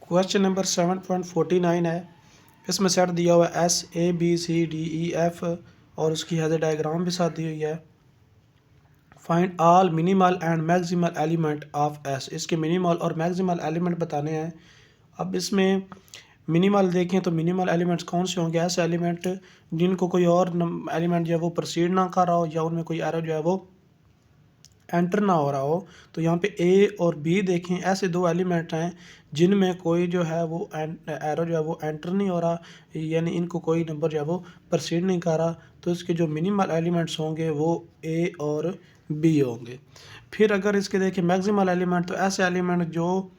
Question number 7.49 है। इसमें set दिया हुआ है S A B C D E F और उसकी हैज़ डायग्राम भी साथ दी हुई है। Find all minimal and maximal element of S। इसके मिनिमल और मैक्सिमल एलिमेंट बताने हैं। अब इसमें मिनिमल देखें तो मिनिमल एलिमेंट्स कौन से होंगे? ऐसे एलिमेंट जिनको कोई और एलिमेंट जो है वो प्रोसीड ना कर रहा हो या उनमें कोई एरर जो है वो एंटर ना हो रहा हो। तो यहाँ पे ए और बी देखें, ऐसे दो एलिमेंट हैं जिनमें कोई जो है वो एरर जो है वो एंटर नहीं हो रहा, यानी इनको कोई नंबर जो है वो प्रोसीड नहीं कर रहा। तो इसके जो मिनिमल एलिमेंट्स होंगे वो ए और बी होंगे। फिर अगर इसके देखें मैक्सिमल एलिमेंट, तो ऐसे एलिमेंट जो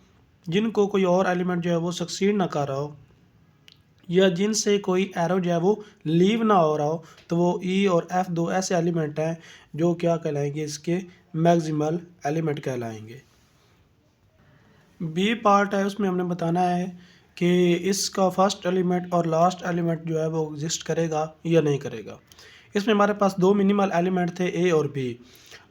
जिनको कोई और एलिमेंट जो है वो सक्सीड ना कर रहा हो या जिनसे कोई एरो जो है वो लीव ना हो रहा हो, तो वो ई और एफ दो ऐसे एलिमेंट हैं जो क्या कहलाएंगे? इसके मैक्सिमल एलिमेंट कहलाएंगे। बी पार्ट है, उसमें हमने बताना है कि इसका फर्स्ट एलिमेंट और लास्ट एलिमेंट जो है वो एग्जिस्ट करेगा या नहीं करेगा। इसमें हमारे पास दो मिनिमल एलिमेंट थे ए और बी।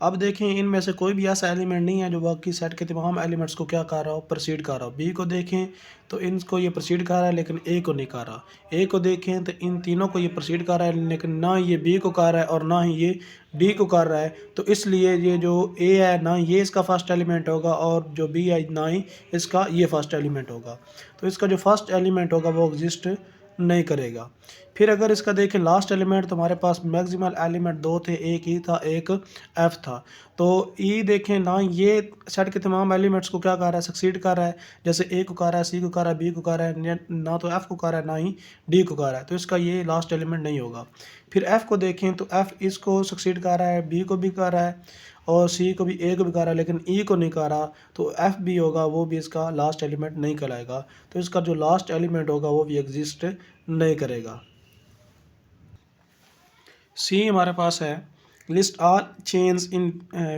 अब देखें इनमें से कोई भी ऐसा एलिमेंट नहीं है जो बाकी सेट के तमाम एलिमेंट्स को क्या कर रहा हो? प्रोसीड कर रहा हो। बी को देखें तो इनको ये प्रोसीड कर रहा है लेकिन ए को नहीं कर रहा। ए को देखें तो इन तीनों को ये प्रोसीड कर रहा है लेकिन ना ये बी को कर रहा है और ना ही ये डी को कर रहा है। तो इसलिए ये जो ए है ना ये इसका फर्स्ट एलिमेंट होगा और जो बी है ना ही इसका ये फर्स्ट एलिमेंट होगा। तो इसका जो फर्स्ट एलिमेंट होगा वो एग्जिस्ट नहीं करेगा। फिर अगर इसका देखें लास्ट एलिमेंट, तो हमारे पास मैक्सिमल एलिमेंट दो थे, एक ई था एक एफ था। तो ई देखें ना ये सेट के तमाम एलिमेंट्स को क्या कर रहा है? सक्सीड कर रहा है। जैसे ए को कर रहा है, सी को कर रहा है, बी को कर रहा है, ना तो एफ को कर रहा है ना ही डी को कर रहा है। तो इसका ये लास्ट एलिमेंट नहीं होगा। फिर एफ को देखें तो एफ इसको सक्सीड कर रहा है, बी को भी कर रहा है और सी को भी, ए को भी कर रहा है लेकिन ई को नहीं कर रहा। तो एफ भी होगा वो भी इसका लास्ट एलिमेंट नहीं कहलाएगा। तो इसका जो लास्ट एलिमेंट होगा वो भी एग्जिस्ट नहीं करेगा। सी हमारे पास है list all chains in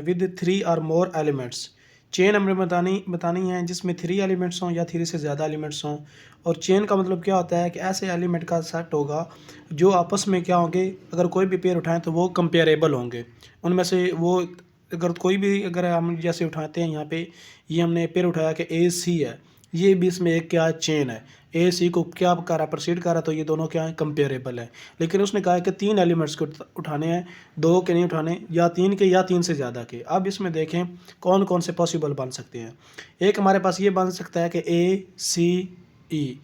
with 3 और मोर एलिमेंट्स। चेन हमें बतानी है जिसमें 3 एलिमेंट्स हों या 3 से ज़्यादा एलिमेंट्स हों। और चेन का मतलब क्या होता है कि ऐसे एलिमेंट का सेट होगा जो आपस में क्या होंगे, अगर कोई भी पेयर उठाएं तो वो कंपेरेबल होंगे। उनमें से वो अगर कोई भी, अगर हम जैसे उठाते हैं यहाँ पे ये हमने पेयर उठाया कि ए सी है, ये भी इसमें एक क्या चेन है, ए सी को क्या कर रहा है? प्रोसीड कर रहा है। तो ये दोनों क्या है? कंपेरेबल है। लेकिन उसने कहा है कि 3 एलिमेंट्स को उठाने हैं, 2 के नहीं उठाने, या 3 के या 3 से ज़्यादा के। अब इसमें देखें कौन कौन से पॉसिबल बन सकते हैं। एक हमारे पास ये बन सकता है कि ए सी ई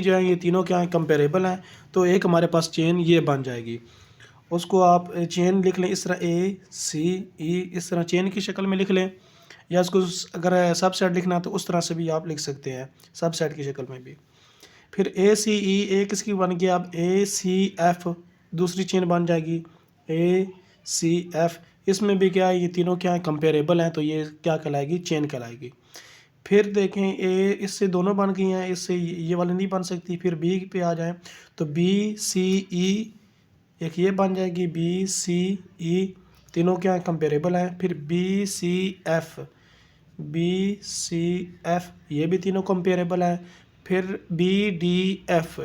जो है ये तीनों क्या है? कंपेरेबल हैं। तो एक हमारे पास चेन ये बन जाएगी। उसको आप चेन लिख लें इस तरह, ए सी ई, इस तरह चेन की शक्ल में लिख लें, या इसको अगर सब सेट लिखना तो उस तरह से भी आप लिख सकते हैं, सब सेट की शक्ल में भी। फिर ए सी ई एक इसकी बन गया। अब ए सी एफ दूसरी चेन बन जाएगी, ए सी एफ। इसमें भी क्या है? ये तीनों क्या है? कंपेरेबल हैं। तो ये क्या कहलाएगी? चेन कहलाएगी। फिर देखें ए इससे दोनों बन गई हैं, इससे ये वाली नहीं बन सकती। फिर बी पे आ जाएं तो बी सी ई एक ये बन जाएगी, बी सी ई तीनों क्या है? कंपेरेबल हैं। फिर बी सी एफ ये भी तीनों कंपेरेबल हैं। फिर बी डी एफ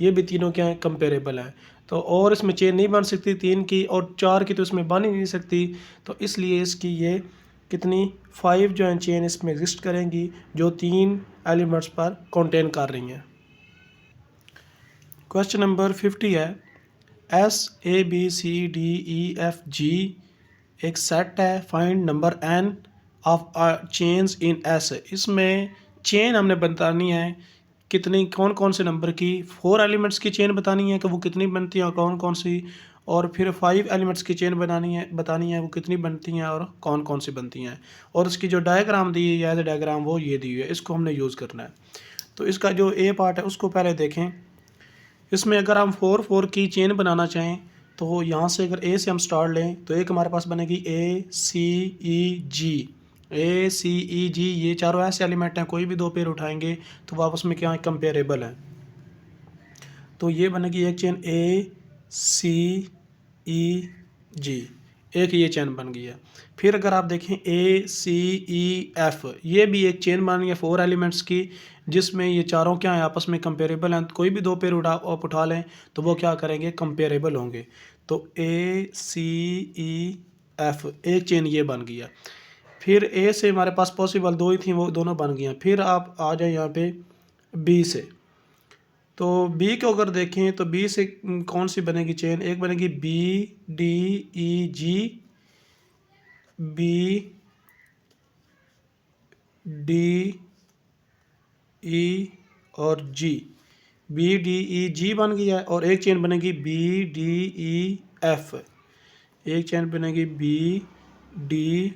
ये भी तीनों क्या है? कंपेरेबल हैं। तो और इसमें चेन नहीं बन सकती 3 की, और 4 की तो इसमें बन ही नहीं सकती। तो इसलिए इसकी ये कितनी 5 जो है चेन इसमें एग्जिस्ट करेंगी जो 3 एलिमेंट्स पर कंटेन कर रही हैं। क्वेश्चन नंबर 50 है SABCDEFG एक सेट है, find number n of chains in S। इसमें चेन हमने बतानी है कितनी, कौन कौन से नंबर की। 4 एलिमेंट्स की चेन बतानी है कि वो कितनी बनती हैं और कौन कौन सी, और फिर 5 एलिमेंट्स की चेन बतानी है वो कितनी बनती हैं और कौन कौन सी बनती हैं। और उसकी जो डायग्राम दी है या डायग्राम वो ये दी हुई है, इसको हमने यूज़ करना है। तो इसका जो ए पार्ट है उसको पहले देखें। इसमें अगर हम 4 की चेन बनाना चाहें तो यहाँ से अगर ए से हम स्टार्ट लें तो एक हमारे पास बनेगी ए सी ई जी। ये चारों ऐसे एलिमेंट हैं, कोई भी 2 पेयर उठाएंगे तो वो आपस में क्या है? कंपेरेबल हैं। तो ये बनेगी एक चेन ए सी ई जी, एक ये चेन बन गई है। फिर अगर आप देखें ए सी ई एफ ये भी एक चेन बन गई है 4 एलिमेंट्स की, जिसमें ये चारों क्या है? आपस में कंपेरेबल हैं। कोई भी 2 पेयर आप उठा लें तो वो क्या करेंगे? कंपेरेबल होंगे। तो ए सी ई एफ एक चेन ये बन गई है। फिर ए से हमारे पास पॉसिबल दो ही थी, वो दोनों बन गई हैं। फिर आप आ जाए यहाँ पे बी से, तो बी को अगर देखें तो बी से कौन सी बनेगी चेन, एक बनेगी बी डी ई जी, बी डी ई और जी, बी डी ई जी बन गया है। और एक चेन बनेगी बी डी ई एफ, एक चेन बनेगी बी डी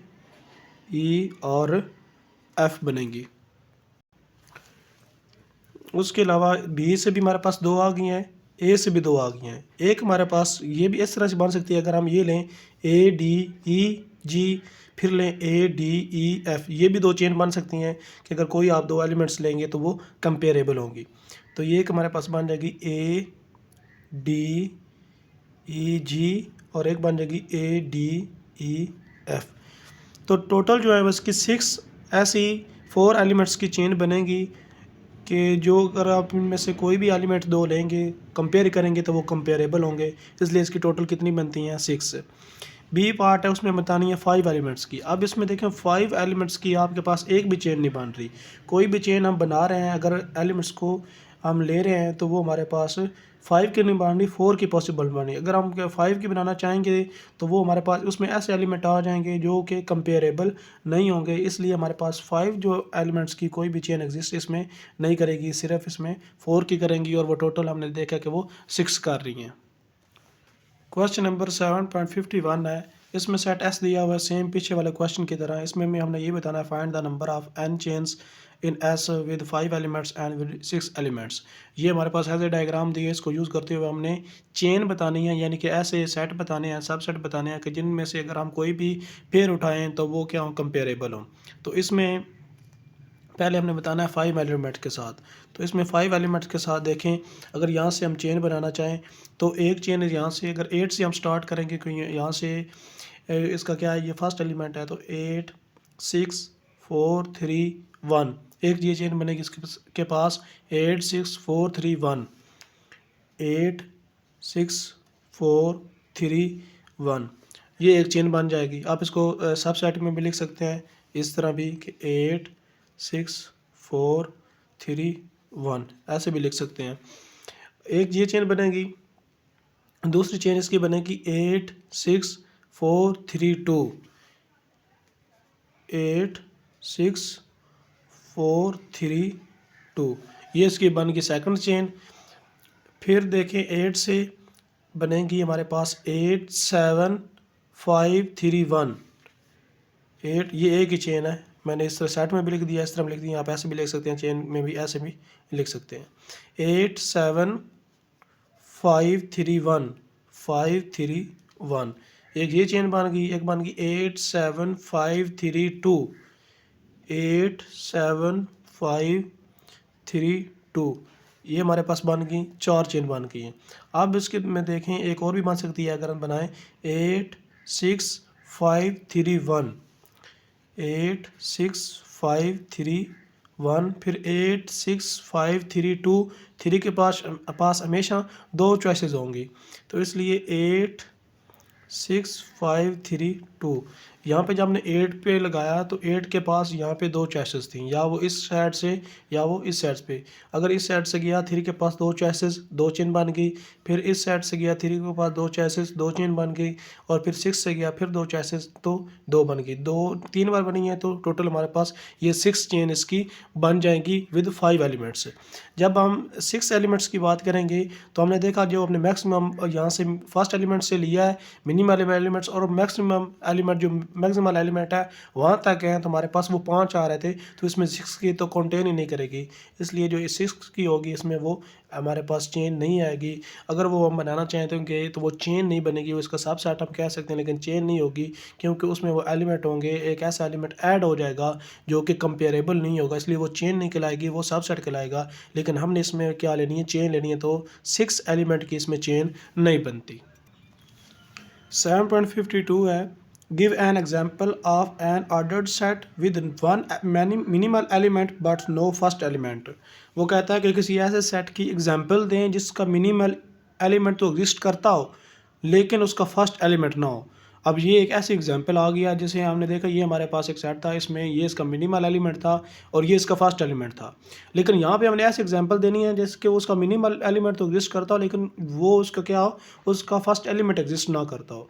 ई और एफ बनेगी। उसके अलावा बी से भी हमारे पास दो आ गई हैं, ए से भी दो आ गई हैं। एक हमारे पास ये भी इस तरह से बन सकती है, अगर हम ये लें ए डी ई जी, फिर लें ए डी ई एफ, ये भी दो चेन बन सकती हैं कि अगर कोई आप दो एलिमेंट्स लेंगे तो वो कंपेरेबल होंगी। तो ये एक हमारे पास बन जाएगी ए डी ई जी और एक बन जाएगी ए डी ई एफ। तो टोटल जो है वो इसकी 6 ऐसी 4 एलिमेंट्स की चेन बनेगी कि जो अगर आप इनमें से कोई भी एलिमेंट दो लेंगे कंपेयर करेंगे तो वो कंपेरेबल होंगे, इसलिए इसकी टोटल कितनी बनती हैं 6। बी पार्ट है उसमें बतानी है 5 एलिमेंट्स की। अब इसमें देखें 5 एलिमेंट्स की आपके पास एक भी चेन नहीं बन रही, कोई भी चेन हम बना रहे हैं अगर एलिमेंट्स को हम ले रहे हैं तो वो हमारे पास 5 की नहीं बन रही, 4 की पॉसिबल बन रही। अगर हम 5 की बनाना चाहेंगे तो वो हमारे पास उसमें ऐसे एलिमेंट आ जाएंगे जो कि कंपेरेबल नहीं होंगे, इसलिए हमारे पास 5 जो एलिमेंट्स की कोई भी चेन एग्जिस्ट इसमें नहीं करेगी, सिर्फ इसमें 4 की करेंगी और वो टोटल हमने देखा कि वो 6 कर रही हैं। क्वेश्चन नंबर 7.51 है, इसमें सेट एस दिया हुआ है सेम पीछे वाले क्वेश्चन की तरह। इसमें भी हमने ये बताना है find the number of n chains in S with 5 elements and with 6 elements. ये हमारे पास ऐसे डायग्राम दिए, इसको यूज़ करते हुए हमने चेन बतानी है, यानी कि ऐसे सेट बताने हैं, सब सेट बताने हैं कि जिनमें से अगर हम कोई भी पेयर उठाएं तो वो क्या हो, कंपेरेबल हों। तो इसमें पहले हमने बताना है 5 एलिमेंट के साथ। तो इसमें 5 एलिमेंट्स के साथ देखें, अगर यहाँ से हम चेन बनाना चाहें तो एक चेन यहाँ से अगर 8 से हम स्टार्ट करेंगे, क्योंकि यहाँ से इसका क्या है, ये फर्स्ट एलिमेंट है, तो 8 6 4 3 1, एक ये चेन बनेगी इसके पास 8 6 4 3 1, 8 6 4 3 1, ये एक चेन बन जाएगी। आप इसको सब सेट में भी लिख सकते हैं इस तरह भी कि 8 6 4 3 1, ऐसे भी लिख सकते हैं। एक ये चेन बनेगी, दूसरी चेन इसकी बनेगी 8 6 4 3 2, 8 6 4 3 2, ये इसकी बन गई सेकंड चेन। फिर देखें 8 से बनेगी हमारे पास 8 7 5 3 1, 8, ये एक ही चेन है, मैंने इस तरह सेट में भी लिख दिया, इस तरह लिख दिया, आप ऐसे भी लिख सकते हैं, चेन में भी ऐसे भी लिख सकते हैं। 8 7 5 3 1 5 3 1, एक ये चेन बन गई। एक बन गई 8 7 5 3 2, 8 7 5 3 2, ये हमारे पास बन गई, 4 चेन बन गई हैं। अब इसके में देखें एक और भी बन सकती है, अगर हम बनाएं 8 6 5 3 1, 8 6 5 3 1, फिर 8 6 5 3 2, 3 के पास हमेशा दो चॉइसेस होंगी, तो इसलिए 8 6 5 3 2, यहाँ पे जब हमने 8 पे लगाया तो 8 के पास यहाँ पे दो चॉइसेस थी, या वो इस साइड से या वो इस साइड पे। अगर इस साइड से गया 3 के पास दो चॉइसेस, दो चेन बन गई। फिर इस साइड से गया 3 के पास दो चॉइसेस, दो चेन बन गई। और फिर 6 से गया फिर दो चॉइसेस, तो दो बन गई, 3 बार बनी है, तो टोटल हमारे पास ये 6 चेन इसकी बन जाएंगी विद 5 एलिमेंट्स। जब हम 6 एलिमेंट्स की बात करेंगे तो हमने देखा जो हमने मैक्सिमम यहाँ से फर्स्ट एलिमेंट से लिया है मिनिमम एलिमेंट्स, और मैक्सिमम एलिमेंट जो मैक्सिमल एलिमेंट है वहाँ तक हैं, तो हमारे पास वो 5 आ रहे थे, तो इसमें 6 की तो कंटेन ही नहीं करेगी, इसलिए जो 6 की होगी इसमें वो हमारे पास चेन नहीं आएगी। अगर वो हम बनाना चाहते होंगे तो वो चेन नहीं बनेगी, वो इसका सब सेट हम कह सकते हैं, लेकिन चेन नहीं होगी, क्योंकि उसमें वो एलिमेंट होंगे, एक ऐसा एलिमेंट ऐड हो जाएगा जो कि कंपेरेबल नहीं होगा, इसलिए वो चेन नहीं कहलाएगी, वो सब सेट कहलाएगा। लेकिन हमने इसमें क्या लेनी है, चेन लेनी है, तो 6 एलिमेंट की इसमें चेन नहीं बनती। 7.52 है, give an example of an ordered set with one minimal element but no first element. वो कहता है कि किसी ऐसे सेट की एग्जाम्पल दें जिसका मिनिमल एलिमेंट तो एग्जिस्ट करता हो लेकिन उसका फर्स्ट एलिमेंट ना हो। अब ये एक ऐसी एग्जांपल आ गया जिसे हमने देखा, ये हमारे पास एक सेट था, इसमें ये इसका मिनिमल एलिमेंट था और ये इसका फर्स्ट एलिमेंट था। लेकिन यहाँ पे हमने ऐसी एग्जांपल देनी है जिसके उसका मिनिमल एलिमेंट तो एग्जिस्ट करता हो, लेकिन वो उसका क्या हो, उसका फर्स्ट एलिमेंट एग्जिस्ट ना करता हो।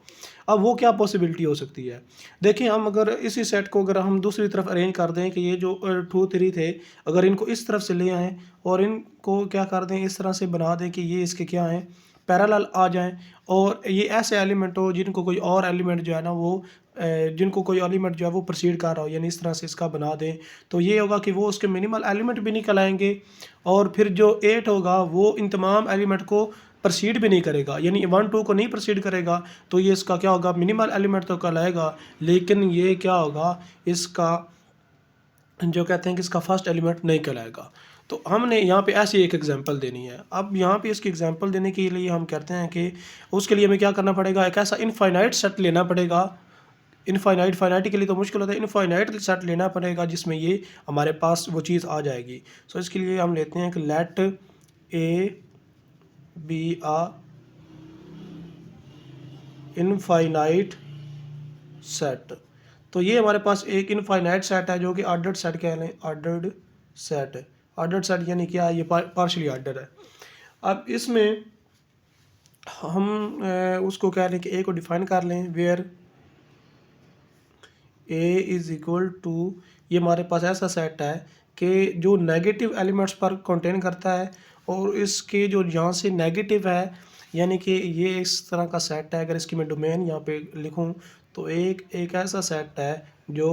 अब वो क्या पॉसिबिलिटी हो सकती है? देखिए, हम अगर इसी सेट को अगर हम दूसरी तरफ अरेंज कर दें कि ये जो 2 3 थे, अगर इनको इस तरफ से ले आएँ और इनको क्या कर दें, इस तरह से बना दें कि ये इसके क्या हैं, पैरेलल आ जाएँ, और ये ऐसे एलिमेंट हो जिनको कोई और एलिमेंट जो है ना वो जिनको कोई एलिमेंट जो है वो प्रोसीड कर रहा हो, यानी इस तरह से इसका बना दें, तो ये होगा कि वो उसके मिनिमल एलिमेंट भी निकल आएंगे, और फिर जो 8 होगा वो इन तमाम एलिमेंट को प्रोसीड भी नहीं करेगा, यानी 1 2 को नहीं प्रोसीड करेगा। तो ये इसका क्या होगा, मिनिमल एलिमेंट तो कहलाएगा, लेकिन ये क्या होगा, इसका जो कहते हैं कि इसका फर्स्ट एलिमेंट नहीं कहलाएगा। तो हमने यहाँ पे ऐसी एक एग्जांपल देनी है। अब यहाँ पे इसकी एग्जांपल देने के लिए हम कहते हैं कि उसके लिए हमें क्या करना पड़ेगा, एक ऐसा इनफाइनाइट सेट लेना पड़ेगा। फाइनाइट के लिए तो मुश्किल होता है, इनफाइनाइट सेट लेना पड़ेगा जिसमें ये हमारे पास वो चीज़ आ जाएगी। सो इसके लिए हम लेते हैं कि let A be a infinite set. तो ये हमारे पास एक इनफाइनाइट सेट है जो कि ऑर्डर्ड सेट कह लें, ऑर्डर्ड सेट है। ऑर्डर्ड सेट यानी क्या है, ये पार्शियली ऑर्डर है। अब इसमें हम उसको कह लें कि ए को डिफाइन कर लें, where A is equal to, ये हमारे पास ऐसा सेट है कि जो नेगेटिव एलिमेंट्स पर कंटेन करता है, और इसके जो यहाँ से नेगेटिव है, यानी कि ये इस तरह का सेट है। अगर इसकी मैं डोमेन यहाँ पे लिखूँ तो एक ऐसा सेट है जो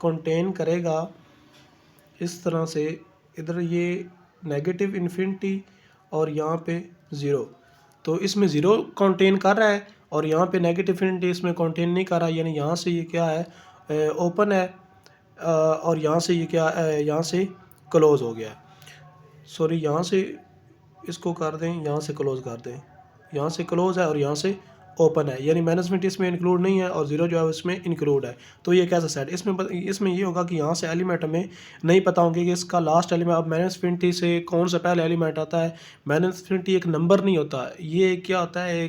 कंटेन करेगा इस तरह से, इधर ये नेगेटिव इन्फिनिटी और यहाँ पे ज़ीरो। तो इसमें ज़ीरो कंटेन कर रहा है और यहाँ पे नेगेटिव इन्फिनिटी इसमें कंटेन नहीं कर रहा, यानी यहाँ से ये क्या है, ओपन है, और यहाँ से ये क्या यहाँ से क्लोज़ हो गया। सॉरी, यहाँ से इसको कर दें, यहाँ से क्लोज़ कर दें, यहाँ से क्लोज़ है और यहाँ से ओपन है, यानी मैनेजमेंट इसमें इंक्लूड नहीं है और ज़ीरो जो है उसमें इंक्लूड है। तो ये कैसा सेट, इसमें ये होगा कि यहाँ से एलिमेंट हमें नहीं पता होंगे कि इसका लास्ट एलिमेंट, अब मैनेजमेंट से कौन सा पहले एलिमेंट आता है। मैनेजमेंट एक नंबर नहीं होता, ये क्या होता है,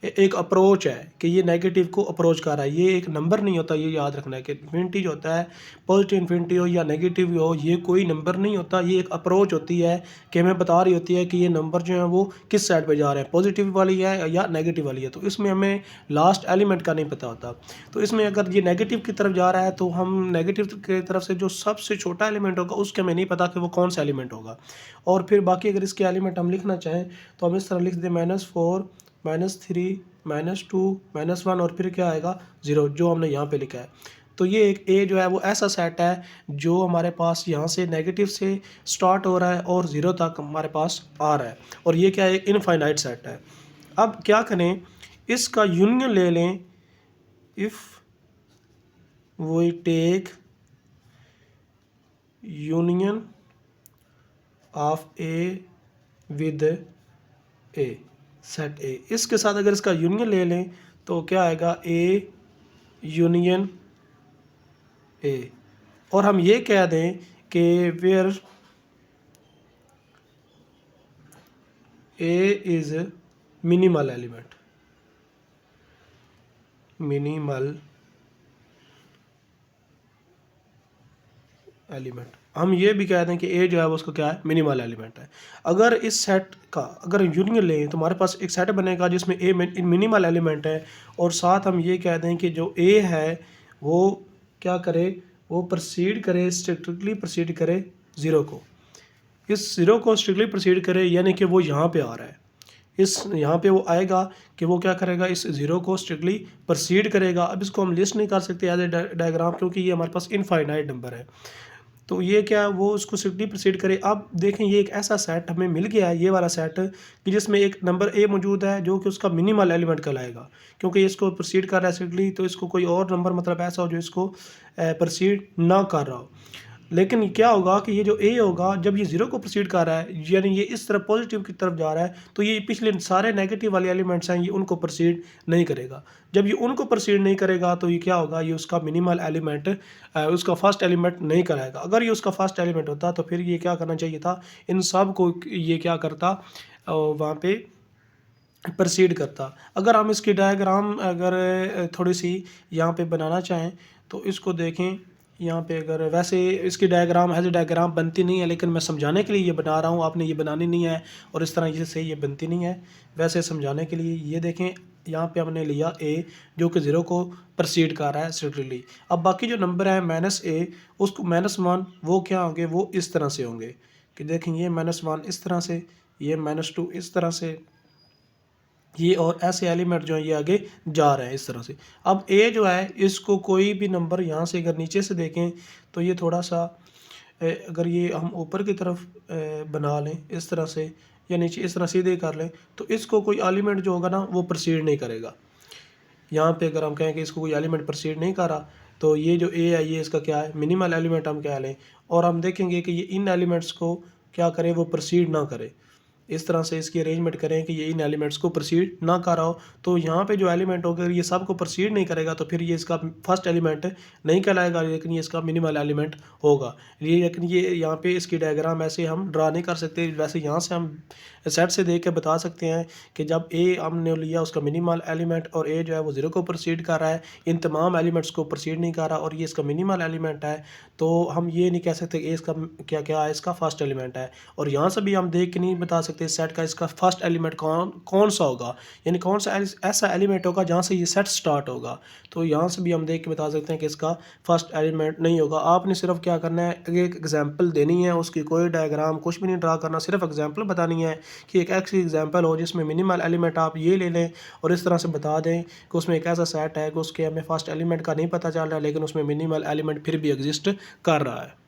एक अप्रोच है कि ये नेगेटिव को अप्रोच कर रहा है, ये एक नंबर नहीं होता। ये याद रखना है कि इन्फिनिटी जो होता है, पॉजिटिव इन्फिनिटी हो या नेगेटिव हो, ये कोई नंबर नहीं होता, ये एक अप्रोच होती है कि हमें बता रही होती है कि ये नंबर जो है वो किस साइड पे जा रहे हैं, पॉजिटिव वाली है या नेगेटिव वाली है। तो इसमें हमें लास्ट एलिमेंट का नहीं पता होता। तो इसमें अगर ये नेगेटिव की तरफ जा रहा है तो हम नेगेटिव की तरफ से जो सबसे छोटा एलिमेंट होगा उसके हमें नहीं पता कि वो कौन सा एलिमेंट होगा। और फिर बाकी अगर इसके एलिमेंट हम लिखना चाहें तो हम इस तरह लिख दें, -4 -3 -2 -1 और फिर क्या आएगा, 0, जो हमने यहाँ पे लिखा है। तो ये एक ए जो है वो ऐसा सेट है जो हमारे पास यहाँ से नेगेटिव से स्टार्ट हो रहा है और 0 तक हमारे पास आ रहा है, और ये क्या है, एक इनफाइनाइट सेट है। अब क्या करें, इसका यूनियन ले लें। If we take union of A with A, set A, इसके साथ अगर इसका यूनियन ले लें तो क्या आएगा, ए यूनियन ए। और हम ये कह दें कि where A is minimal element, minimal element. हम ये भी कह दें कि ए जो है वो उसका क्या है, मिनिमल एलिमेंट है। अगर इस सेट का अगर यूनियन लें तो हमारे पास एक सेट बनेगा जिसमें ए मिनिमल एलिमेंट है, और साथ हम ये कह दें कि जो ए है वो क्या करे, वो प्रोसीड करे, स्ट्रिक्टली प्रोसीड करे 0 को, इस 0 को स्ट्रिक्टली प्रोसीड करे, यानी कि वो यहाँ पे आ रहा है, इस यहाँ पे वो आएगा कि वो क्या करेगा, इस 0 को स्ट्रिक्टली प्रोसीड करेगा। अब इसको हम लिस्ट नहीं कर सकते एज ए डायग्राम क्योंकि ये हमारे पास इनफाइनाइट नंबर है। तो ये क्या, वो उसको स्ट्रिक्टली प्रोसीड करे। अब देखें, ये एक ऐसा सेट हमें मिल गया है, ये वाला सेट, कि जिसमें एक नंबर ए मौजूद है जो कि उसका मिनिमल एलिमेंट कहलाएगा, क्योंकि इसको प्रोसीड कर रहा है स्ट्रिक्टली, तो इसको कोई और नंबर मतलब ऐसा हो जो इसको प्रोसीड ना कर रहा हो। लेकिन क्या होगा कि ये जो ए होगा, जब ये 0 को प्रोसीड कर रहा है, यानी ये इस तरफ पॉजिटिव की तरफ जा रहा है, तो ये पिछले सारे नेगेटिव वाले एलिमेंट्स हैं, ये उनको प्रोसीड नहीं करेगा। जब ये उनको प्रोसीड नहीं करेगा तो ये क्या होगा, ये उसका मिनिमल एलिमेंट, उसका फर्स्ट एलिमेंट नहीं कराएगा। अगर ये उसका फर्स्ट एलिमेंट होता तो फिर ये क्या करना चाहिए था, इन सब को ये क्या करता, वहाँ पे प्रोसीड करता। अगर हम इसकी डायग्राम अगर थोड़ी सी यहाँ पे बनाना चाहें तो इसको देखें। यहाँ पे अगर वैसे इसकी डायग्राम एज ए डायग्राम बनती नहीं है, लेकिन मैं समझाने के लिए ये बना रहा हूँ, आपने ये बनानी नहीं है और इस तरह ये से ये बनती नहीं है। वैसे समझाने के लिए ये देखें, यहाँ पे हमने लिया ए जो कि 0 को प्रोसीड कर रहा है स्ट्रिक्टली। अब बाकी जो नंबर है -a उसको -1 वो क्या होंगे, वो इस तरह से होंगे कि देखें ये -1 इस तरह से, ये -2 इस तरह से, ये और ऐसे एलिमेंट जो है ये आगे जा रहे हैं इस तरह से। अब ए जो है इसको कोई भी नंबर यहाँ से अगर नीचे से देखें तो ये थोड़ा सा अगर ये हम ऊपर की तरफ बना लें इस तरह से, या नीचे इस तरह सीधे कर लें, तो इसको कोई एलिमेंट जो होगा ना वो प्रोसीड नहीं करेगा। यहाँ पे अगर हम कहें कि इसको कोई एलिमेंट प्रोसीड नहीं कर रहा, तो ये जो ए है ये इसका क्या है, मिनिमल एलिमेंट हम क्या लें, और हम देखेंगे कि ये इन एलिमेंट्स को क्या करे, वो प्रोसीड ना करे। इस तरह से इसकी अरेंजमेंट करें कि ये इन एलिमेंट्स को प्रोसीड ना कर रहा हो। तो यहाँ पे जो एलिमेंट होगा ये सब को प्रोसीड नहीं करेगा तो फिर ये इसका फर्स्ट एलिमेंट नहीं कहलाएगा, लेकिन ये इसका मिनिमल एलिमेंट होगा। ये लेकिन ये यहाँ पे इसकी डायग्राम ऐसे हम ड्रा नहीं कर सकते। वैसे यहाँ से हम सेट से देख के बता सकते हैं कि जब ए हमने लिया उसका मिनिमल एलिमेंट और ए जो है वो 0 को प्रोसीड कर रहा है, इन तमाम एलिमेंट्स को प्रोसीड नहीं कर रहा और ये इसका मिनिमल एलिमेंट है, तो हम ये नहीं कह सकते ए इसका क्या क्या है, इसका फर्स्ट एलिमेंट है। और यहाँ से भी हम देख के नहीं बता सकते इस सेट का इसका फर्स्ट एलिमेंट कौन सा होगा, यानी कौन सा ऐसा एलिमेंट होगा जहाँ से ये सेट स्टार्ट होगा। तो यहाँ से भी हम देख के बता सकते हैं कि इसका फर्स्ट एलिमेंट नहीं होगा। आपने सिर्फ क्या करना है, एक एग्जांपल देनी है, उसकी कोई डायग्राम कुछ भी नहीं ड्रा करना, सिर्फ एग्जांपल बतानी है कि एक ऐसी एग्जांपल हो जिसमें मिनिमल एलिमेंट आप ये ले लें और इस तरह से बता दें कि उसमें एक ऐसा सेट है कि उसके हमें फर्स्ट एलिमेंट का नहीं पता चल रहा है, लेकिन उसमें मिनिमल एलिमेंट फिर भी एग्जिस्ट कर रहा है।